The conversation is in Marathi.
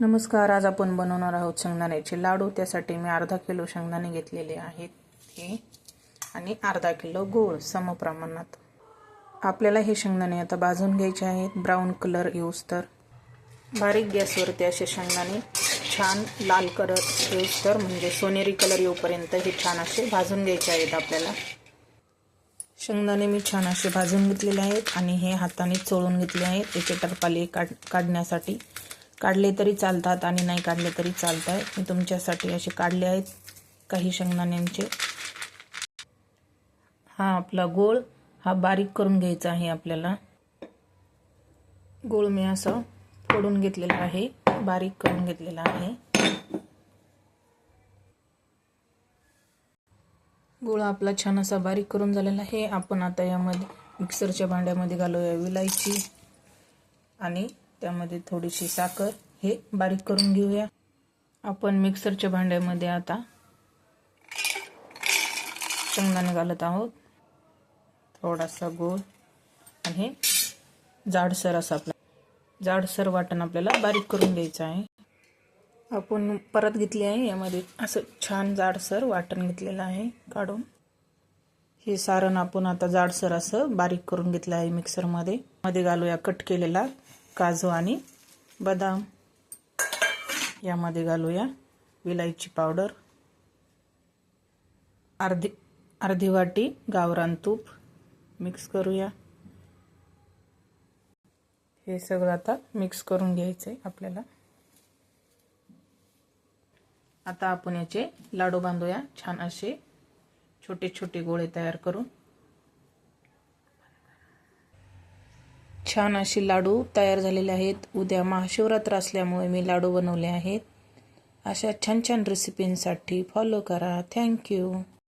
नमस्कार. आज आपण बनवणार आहोत शेंगदाण्याचे लाडू. त्यासाठी मी अर्धा किलो शेंगदाणे घेतलेले आहेत हे आणि अर्धा किलो गूळ समप्रमाणात. आपल्याला हे शेंगदाणे आता भाजून घ्यायचे आहेत ब्राऊन कलर येऊस्तर. बारीक गॅसवरती असे शेंगदाणे छान लाल कलर येऊस्तर म्हणजे सोनेरी कलर येऊपर्यंत हे छान असे भाजून घ्यायचे आहेत. आपल्याला शेंगदाणे मी छान असे भाजून घेतलेले आहेत आणि हे हाताने चोळून घेतले आहेत. त्याचे टरपाले काढण्यासाठी काढले तरी चालतात आणि नाही काढले तरी चालतात. मी तुमच्यासाठी असे काढले आहेत काही शेंगदाण्यांचे. हा आपला गूळ हा बारीक करून घ्यायचा आहे. आपल्याला गूळ मी असं फोडून घेतलेला आहे, बारीक करून घेतलेला आहे. गूळ आपला छान असा बारीक करून झालेला आहे. आपण आता यामध्ये मिक्सरच्या भांड्यामध्ये घालूया विलायची आणि त्यामध्ये थोडीशी साखर. हे बारीक करून घेऊया. आपण मिक्सरच्या भांड्यामध्ये आता शेंगदाणे घालत आहोत, थोडासा गूळ आणि हे जाडसर असं जाडसर वाटण आपल्याला बारीक करून घ्यायचं आहे. आपण परत घेतली आहे यामध्ये असं छान जाडसर वाटण घेतलेलं आहे काढून. हे सारण आपण आता जाडसर असं बारीक करून घेतलं आहे मिक्सरमध्ये घालूया कट केलेला काजू आणि बदाम. यामध्ये घालूया विलायची पावडर, अर्धी वाटी गावरान तूप. मिक्स करूया. हे सगळं आता मिक्स करून घ्यायचं आहे आपल्याला. आता आपण याचे लाडू बांधूया छान असे छोटे छोटे गोळे तयार करून. छान असे लाडू तयार झालेले आहेत. उद्या महाशिवरात्र असल्यामुळे मी लाडू बनवले आहेत. अशा छान छान रेसिपींसाठी फॉलो करा. थँक्यू.